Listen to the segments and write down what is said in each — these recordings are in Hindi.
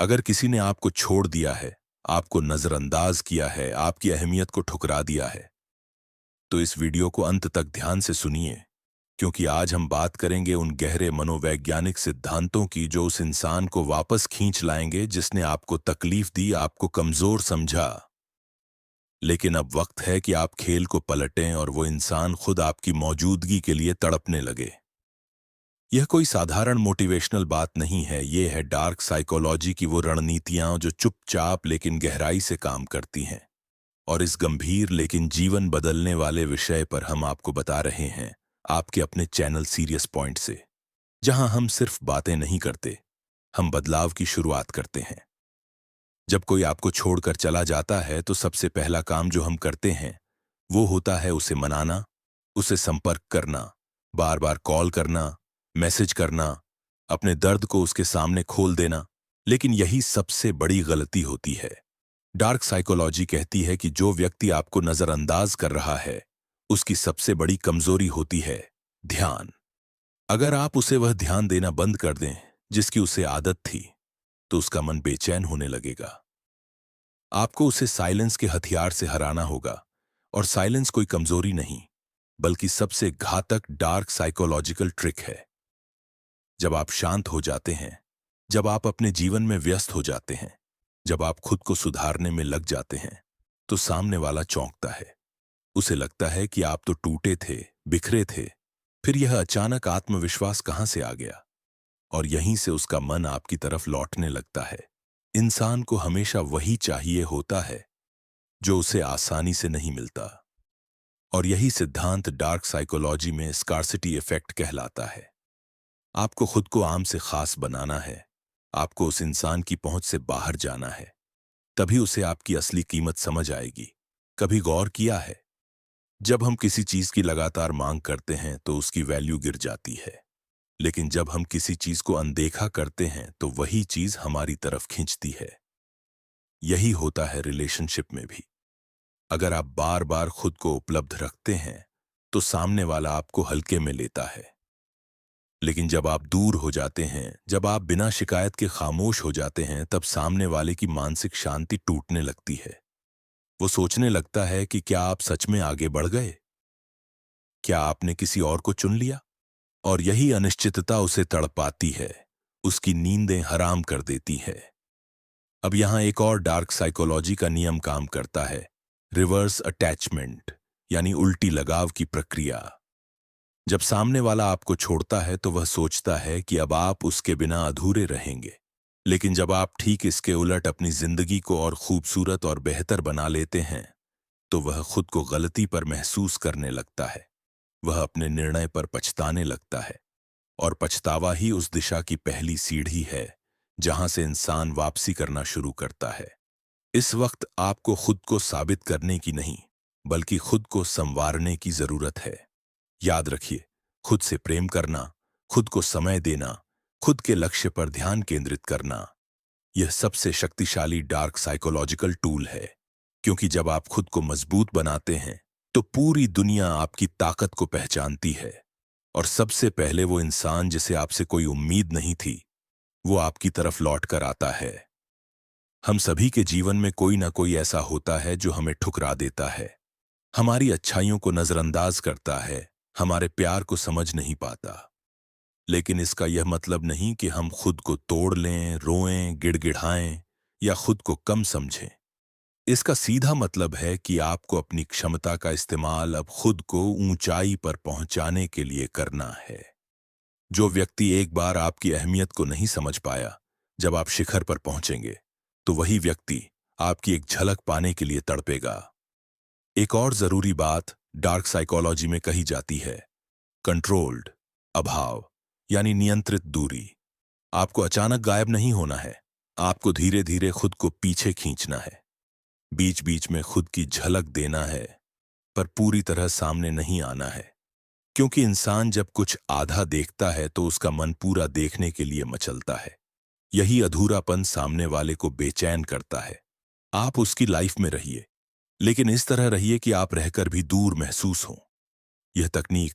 अगर किसी ने आपको छोड़ दिया है, आपको नजरअंदाज किया है, आपकी अहमियत को ठुकरा दिया है, तो इस वीडियो को अंत तक ध्यान से सुनिए, क्योंकि आज हम बात करेंगे उन गहरे मनोवैज्ञानिक सिद्धांतों की जो उस इंसान को वापस खींच लाएंगे जिसने आपको तकलीफ दी, आपको कमजोर समझा। लेकिन अब वक्त है कि आप खेल को पलटें और वो इंसान खुद आपकी मौजूदगी के लिए तड़पने लगे। यह कोई साधारण मोटिवेशनल बात नहीं है, यह है डार्क साइकोलॉजी की वो रणनीतियां जो चुपचाप लेकिन गहराई से काम करती हैं। और इस गंभीर लेकिन जीवन बदलने वाले विषय पर हम आपको बता रहे हैं, आपके अपने चैनल सीरियस पॉइंट से, जहां हम सिर्फ बातें नहीं करते, हम बदलाव की शुरुआत करते हैं। जब कोई आपको छोड़कर चला जाता है तो सबसे पहला काम जो हम करते हैं वो होता है उसे मनाना, उसे संपर्क करना, बार बार कॉल करना, मैसेज करना, अपने दर्द को उसके सामने खोल देना। लेकिन यही सबसे बड़ी गलती होती है। डार्क साइकोलॉजी कहती है कि जो व्यक्ति आपको नजरअंदाज कर रहा है उसकी सबसे बड़ी कमजोरी होती है ध्यान। अगर आप उसे वह ध्यान देना बंद कर दें जिसकी उसे आदत थी, तो उसका मन बेचैन होने लगेगा। आपको उसे साइलेंस के हथियार से हराना होगा। और साइलेंस कोई कमजोरी नहीं, बल्कि सबसे घातक डार्क साइकोलॉजिकल ट्रिक है। जब आप शांत हो जाते हैं, जब आप अपने जीवन में व्यस्त हो जाते हैं, जब आप खुद को सुधारने में लग जाते हैं, तो सामने वाला चौंकता है। उसे लगता है कि आप तो टूटे थे, बिखरे थे, फिर यह अचानक आत्मविश्वास कहां से आ गया। और यहीं से उसका मन आपकी तरफ लौटने लगता है। इंसान को हमेशा वही चाहिए होता है जो उसे आसानी से नहीं मिलता। और यही सिद्धांत डार्क साइकोलॉजी में स्कार्सिटी इफेक्ट कहलाता है। आपको खुद को आम से खास बनाना है, आपको उस इंसान की पहुंच से बाहर जाना है, तभी उसे आपकी असली कीमत समझ आएगी। कभी गौर किया है, जब हम किसी चीज की लगातार मांग करते हैं तो उसकी वैल्यू गिर जाती है। लेकिन जब हम किसी चीज को अनदेखा करते हैं तो वही चीज हमारी तरफ खींचती है। यही होता है रिलेशनशिप में भी। अगर आप बार बार खुद को उपलब्ध रखते हैं तो सामने वाला आपको हल्के में लेता है। लेकिन जब आप दूर हो जाते हैं, जब आप बिना शिकायत के खामोश हो जाते हैं, तब सामने वाले की मानसिक शांति टूटने लगती है। वो सोचने लगता है कि क्या आप सच में आगे बढ़ गए, क्या आपने किसी और को चुन लिया। और यही अनिश्चितता उसे तड़पाती है, उसकी नींदें हराम कर देती है। अब यहां एक और डार्क साइकोलॉजी का नियम काम करता है, रिवर्स अटैचमेंट, यानी उल्टी लगाव की प्रक्रिया। जब सामने वाला आपको छोड़ता है तो वह सोचता है कि अब आप उसके बिना अधूरे रहेंगे। लेकिन जब आप ठीक इसके उलट अपनी जिंदगी को और खूबसूरत और बेहतर बना लेते हैं, तो वह खुद को गलती पर महसूस करने लगता है। वह अपने निर्णय पर पछताने लगता है। और पछतावा ही उस दिशा की पहली सीढ़ी है जहां से इंसान वापसी करना शुरू करता है। इस वक्त आपको खुद को साबित करने की नहीं, बल्कि खुद को संवारने की जरूरत है। याद रखिए, खुद से प्रेम करना, खुद को समय देना, खुद के लक्ष्य पर ध्यान केंद्रित करना, यह सबसे शक्तिशाली डार्क साइकोलॉजिकल टूल है। क्योंकि जब आप खुद को मजबूत बनाते हैं तो पूरी दुनिया आपकी ताकत को पहचानती है। और सबसे पहले वो इंसान जिसे आपसे कोई उम्मीद नहीं थी, वो आपकी तरफ लौट कर आता है। हम सभी के जीवन में कोई ना कोई ऐसा होता है जो हमें ठुकरा देता है, हमारी अच्छाइयों को नजरअंदाज करता है, हमारे प्यार को समझ नहीं पाता। लेकिन इसका यह मतलब नहीं कि हम खुद को तोड़ लें, रोएं, गिड़गिड़ाएं या खुद को कम समझें। इसका सीधा मतलब है कि आपको अपनी क्षमता का इस्तेमाल अब खुद को ऊंचाई पर पहुंचाने के लिए करना है। जो व्यक्ति एक बार आपकी अहमियत को नहीं समझ पाया, जब आप शिखर पर पहुंचेंगे तो वही व्यक्ति आपकी एक झलक पाने के लिए तड़पेगा। एक और जरूरी बात डार्क साइकोलॉजी में कही जाती है, कंट्रोल्ड अभाव, यानी नियंत्रित दूरी। आपको अचानक गायब नहीं होना है, आपको धीरे धीरे खुद को पीछे खींचना है। बीच बीच में खुद की झलक देना है, पर पूरी तरह सामने नहीं आना है। क्योंकि इंसान जब कुछ आधा देखता है तो उसका मन पूरा देखने के लिए मचलता है। यही अधूरापन सामने वाले को बेचैन करता है। आप उसकी लाइफ में रहिए, लेकिन इस तरह रहिए कि आप रहकर भी दूर महसूस हों। यह तकनीक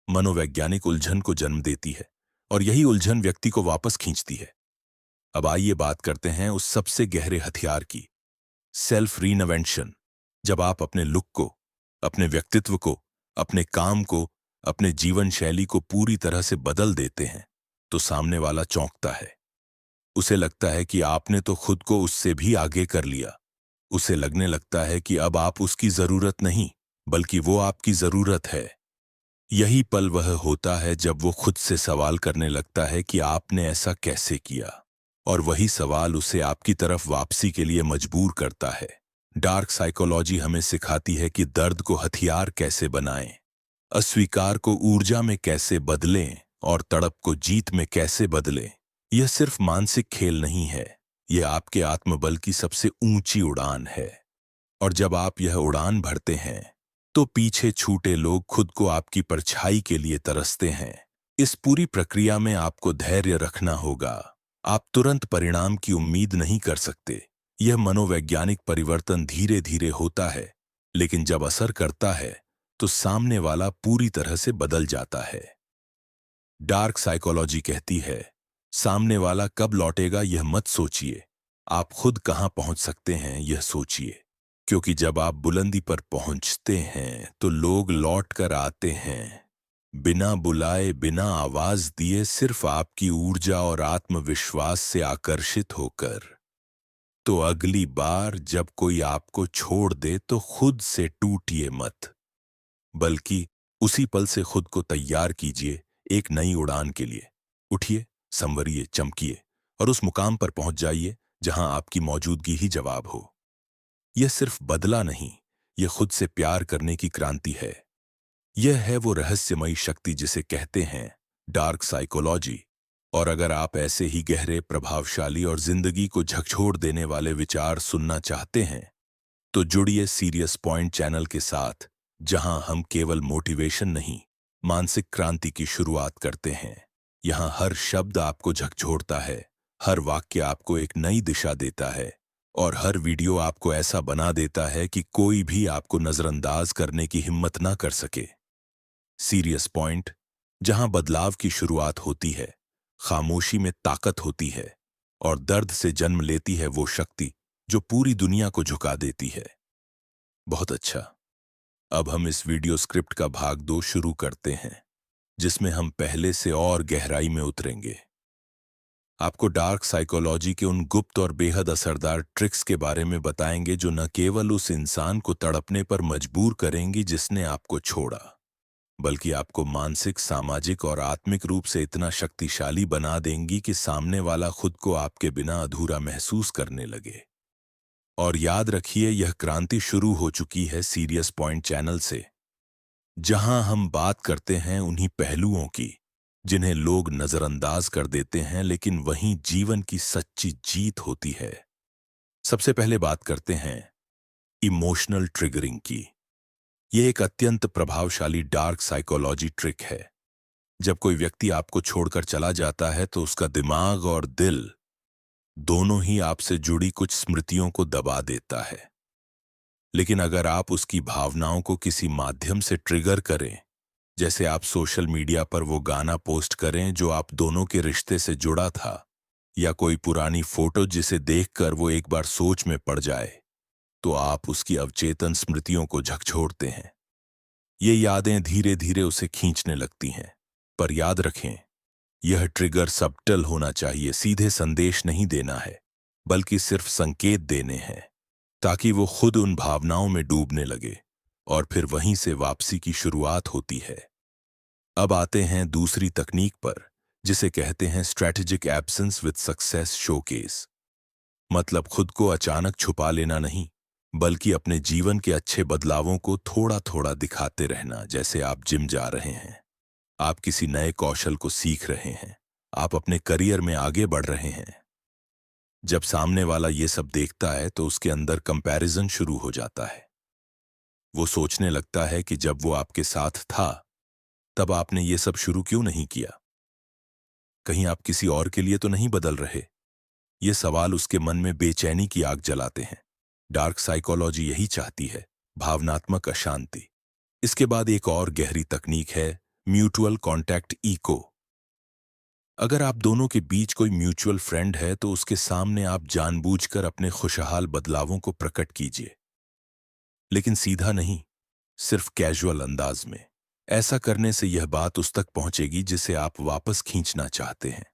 मनोवैज्ञानिक उलझन को जन्म देती है, और यही उलझन व्यक्ति को वापस खींचती है। अब आइए बात करते हैं उस सबसे गहरे हथियार की, सेल्फ रीइन्वेंशन। जब आप अपने लुक को, अपने व्यक्तित्व को, अपने काम को, अपने जीवन शैली को पूरी तरह से बदल देते हैं, तो सामने वाला चौंकता है। उसे लगता है कि आपने तो खुद को उससे भी आगे कर लिया। उसे लगने लगता है कि अब आप उसकी जरूरत नहीं, बल्कि वो आपकी जरूरत है। यही पल वह होता है जब वो खुद से सवाल करने लगता है कि आपने ऐसा कैसे किया, और वही सवाल उसे आपकी तरफ वापसी के लिए मजबूर करता है। डार्क साइकोलॉजी हमें सिखाती है कि दर्द को हथियार कैसे बनाएं, अस्वीकार को ऊर्जा में कैसे बदलें और तड़प को जीत में कैसे बदलें। यह सिर्फ मानसिक खेल नहीं है, यह आपके आत्मबल की सबसे ऊंची उड़ान है। और जब आप यह उड़ान भरते हैं, तो पीछे छूटे लोग खुद को आपकी परछाई के लिए तरसते हैं। इस पूरी प्रक्रिया में आपको धैर्य रखना होगा। आप तुरंत परिणाम की उम्मीद नहीं कर सकते। यह मनोवैज्ञानिक परिवर्तन धीरे धीरे होता है, लेकिन जब असर करता है, तो सामने वाला पूरी तरह से बदल जाता है। डार्क साइकोलॉजी कहती है, सामने वाला कब लौटेगा यह मत सोचिए, आप खुद कहां पहुंच सकते हैं यह सोचिए। क्योंकि जब आप बुलंदी पर पहुंचते हैं, तो लोग लौट कर आते हैं, बिना बुलाए, बिना आवाज दिए, सिर्फ आपकी ऊर्जा और आत्मविश्वास से आकर्षित होकर। तो अगली बार जब कोई आपको छोड़ दे, तो खुद से टूटिए मत, बल्कि उसी पल से खुद को तैयार कीजिए एक नई उड़ान के लिए। उठिए, संवरिए, चमकिए और उस मुकाम पर पहुंच जाइए जहां आपकी मौजूदगी ही जवाब हो। यह सिर्फ बदला नहीं, यह खुद से प्यार करने की क्रांति है। यह है वो रहस्यमयी शक्ति जिसे कहते हैं डार्क साइकोलॉजी। और अगर आप ऐसे ही गहरे, प्रभावशाली और जिंदगी को झकझोर देने वाले विचार सुनना चाहते हैं, तो जुड़िए सीरियस पॉइंट चैनल के साथ, जहां हम केवल मोटिवेशन नहीं, मानसिक क्रांति की शुरुआत करते हैं। यहां हर शब्द आपको झकझोरता है, हर वाक्य आपको एक नई दिशा देता है, और हर वीडियो आपको ऐसा बना देता है कि कोई भी आपको नजरअंदाज करने की हिम्मत ना कर सके। सीरियस पॉइंट, जहां बदलाव की शुरुआत होती है, खामोशी में ताकत होती है, और दर्द से जन्म लेती है वो शक्ति जो पूरी दुनिया को झुका देती है। बहुत अच्छा, अब हम इस वीडियो स्क्रिप्ट का भाग 2 शुरू करते हैं, जिसमें हम पहले से और गहराई में उतरेंगे। आपको डार्क साइकोलॉजी के उन गुप्त और बेहद असरदार ट्रिक्स के बारे में बताएंगे जो न केवल उस इंसान को तड़पने पर मजबूर करेंगी जिसने आपको छोड़ा, बल्कि आपको मानसिक, सामाजिक और आत्मिक रूप से इतना शक्तिशाली बना देंगी कि सामने वाला खुद को आपके बिना अधूरा महसूस करने लगे। और याद रखिए, यह क्रांति शुरू हो चुकी है सीरियस पॉइंट चैनल से, जहां हम बात करते हैं उन्हीं पहलुओं की जिन्हें लोग नजरअंदाज कर देते हैं, लेकिन वहीं जीवन की सच्ची जीत होती है। सबसे पहले बात करते हैं इमोशनल ट्रिगरिंग की। यह एक अत्यंत प्रभावशाली डार्क साइकोलॉजी ट्रिक है। जब कोई व्यक्ति आपको छोड़कर चला जाता है, तो उसका दिमाग और दिल दोनों ही आपसे जुड़ी कुछ स्मृतियों को दबा देता है। लेकिन अगर आप उसकी भावनाओं को किसी माध्यम से ट्रिगर करें, जैसे आप सोशल मीडिया पर वो गाना पोस्ट करें जो आप दोनों के रिश्ते से जुड़ा था, या कोई पुरानी फोटो जिसे देखकर वो एक बार सोच में पड़ जाए, तो आप उसकी अवचेतन स्मृतियों को झकझोरते हैं। ये यादें धीरे धीरे उसे खींचने लगती हैं। पर याद रखें, यह ट्रिगर सबटल होना चाहिए, सीधे संदेश नहीं देना है, बल्कि सिर्फ संकेत देने हैं, ताकि वो खुद उन भावनाओं में डूबने लगे, और फिर वहीं से वापसी की शुरुआत होती है। अब आते हैं दूसरी तकनीक पर, जिसे कहते हैं strategic absence with success showcase. मतलब खुद को अचानक छुपा लेना नहीं, बल्कि अपने जीवन के अच्छे बदलावों को थोड़ा थोड़ा दिखाते रहना। जैसे आप जिम जा रहे हैं, आप किसी नए कौशल को सीख रहे हैं, आप अपने करियर में आगे बढ़ रहे हैं। जब सामने वाला ये सब देखता है, तो उसके अंदर कंपैरिजन शुरू हो जाता है। वो सोचने लगता है कि जब वो आपके साथ था, तब आपने ये सब शुरू क्यों नहीं किया? कहीं आप किसी और के लिए तो नहीं बदल रहे? ये सवाल उसके मन में बेचैनी की आग जलाते हैं। डार्क साइकोलॉजी यही चाहती है, भावनात्मक अशांति। इसके बाद एक और गहरी तकनीक है म्यूचुअल कॉन्टैक्ट इको। अगर आप दोनों के बीच कोई म्यूचुअल फ्रेंड है तो उसके सामने आप जानबूझकर अपने खुशहाल बदलावों को प्रकट कीजिए, लेकिन सीधा नहीं, सिर्फ कैजुअल अंदाज में। ऐसा करने से यह बात उस तक पहुंचेगी जिसे आप वापस खींचना चाहते हैं।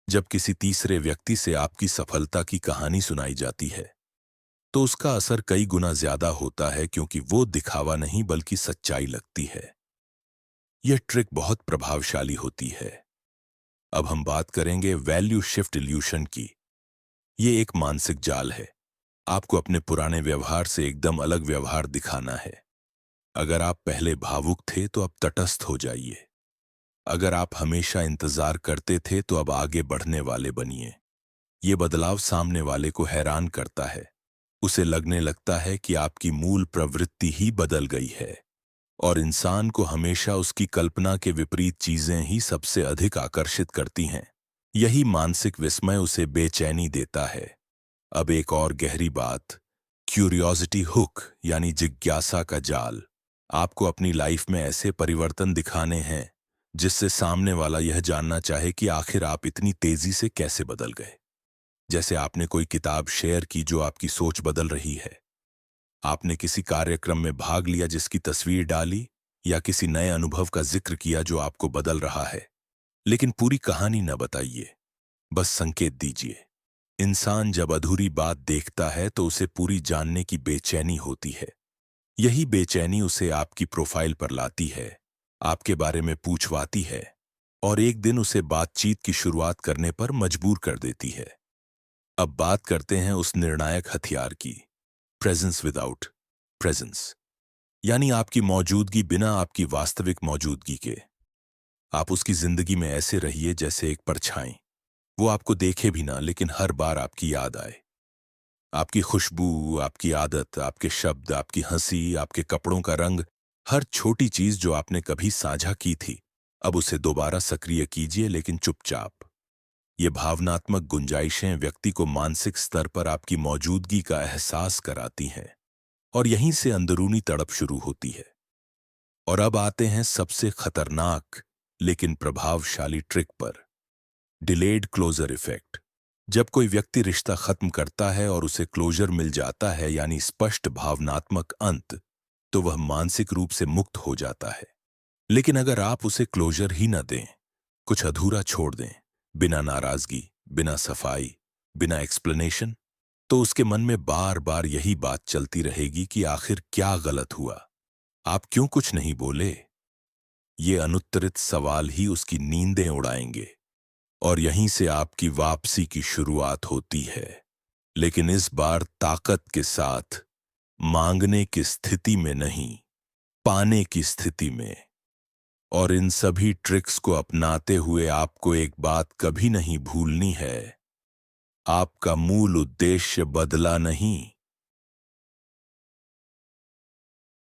जब किसी तीसरे व्यक्ति से आपकी सफलता की कहानी सुनाई जाती है तो उसका असर कई गुना ज्यादा होता है, क्योंकि वो दिखावा नहीं बल्कि सच्चाई लगती है। यह ट्रिक बहुत प्रभावशाली होती है। अब हम बात करेंगे वैल्यू शिफ्ट इल्यूशन की। यह एक मानसिक जाल है। आपको अपने पुराने व्यवहार से एकदम अलग व्यवहार दिखाना है। अगर आप पहले भावुक थे तो अब तटस्थ हो जाइए। अगर आप हमेशा इंतजार करते थे तो अब आगे बढ़ने वाले बनिए। ये बदलाव सामने वाले को हैरान करता है। उसे लगने लगता है कि आपकी मूल प्रवृत्ति ही बदल गई है, और इंसान को हमेशा उसकी कल्पना के विपरीत चीजें ही सबसे अधिक आकर्षित करती हैं। यही मानसिक विस्मय उसे बेचैनी देता है। अब एक और गहरी बात, क्यूरियोसिटी हुक यानी जिज्ञासा का जाल। आपको अपनी लाइफ में ऐसे परिवर्तन दिखाने हैं जिससे सामने वाला यह जानना चाहे कि आखिर आप इतनी तेजी से कैसे बदल गए। जैसे आपने कोई किताब शेयर की जो आपकी सोच बदल रही है, आपने किसी कार्यक्रम में भाग लिया जिसकी तस्वीर डाली, या किसी नए अनुभव का जिक्र किया जो आपको बदल रहा है। लेकिन पूरी कहानी न बताइए, बस संकेत दीजिए। इंसान जब अधूरी बात देखता है तो उसे पूरी जानने की बेचैनी होती है। यही बेचैनी उसे आपकी प्रोफाइल पर लाती है, आपके बारे में पूछवाती है, और एक दिन उसे बातचीत की शुरुआत करने पर मजबूर कर देती है। अब बात करते हैं उस निर्णायक हथियार की, प्रेजेंस विदाउट प्रेजेंस, यानी आपकी मौजूदगी बिना आपकी वास्तविक मौजूदगी के। आप उसकी जिंदगी में ऐसे रहिए जैसे एक परछाई। वो आपको देखे भी ना, लेकिन हर बार आपकी याद आए। आपकी खुशबू, आपकी आदत, आपके शब्द, आपकी हंसी, आपके कपड़ों का रंग, हर छोटी चीज जो आपने कभी साझा की थी, अब उसे दोबारा सक्रिय कीजिए, लेकिन चुपचाप। ये भावनात्मक गुंजाइशें व्यक्ति को मानसिक स्तर पर आपकी मौजूदगी का एहसास कराती हैं, और यहीं से अंदरूनी तड़प शुरू होती है। और अब आते हैं सबसे खतरनाक लेकिन प्रभावशाली ट्रिक पर, डिलेड क्लोजर इफेक्ट। जब कोई व्यक्ति रिश्ता खत्म करता है और उसे क्लोजर मिल जाता है, यानी स्पष्ट भावनात्मक अंत, तो वह मानसिक रूप से मुक्त हो जाता है। लेकिन अगर आप उसे क्लोजर ही न दें, कुछ अधूरा छोड़ दें, बिना नाराजगी, बिना सफाई, बिना एक्सप्लेनेशन, तो उसके मन में बार बार यही बात चलती रहेगी कि आखिर क्या गलत हुआ, आप क्यों कुछ नहीं बोले। ये अनुत्तरित सवाल ही उसकी नींदें उड़ाएंगे, और यहीं से आपकी वापसी की शुरुआत होती है। लेकिन इस बार ताकत के साथ, मांगने की स्थिति में नहीं, पाने की स्थिति में। और इन सभी ट्रिक्स को अपनाते हुए आपको एक बात कभी नहीं भूलनी है, आपका मूल उद्देश्य बदला नहीं।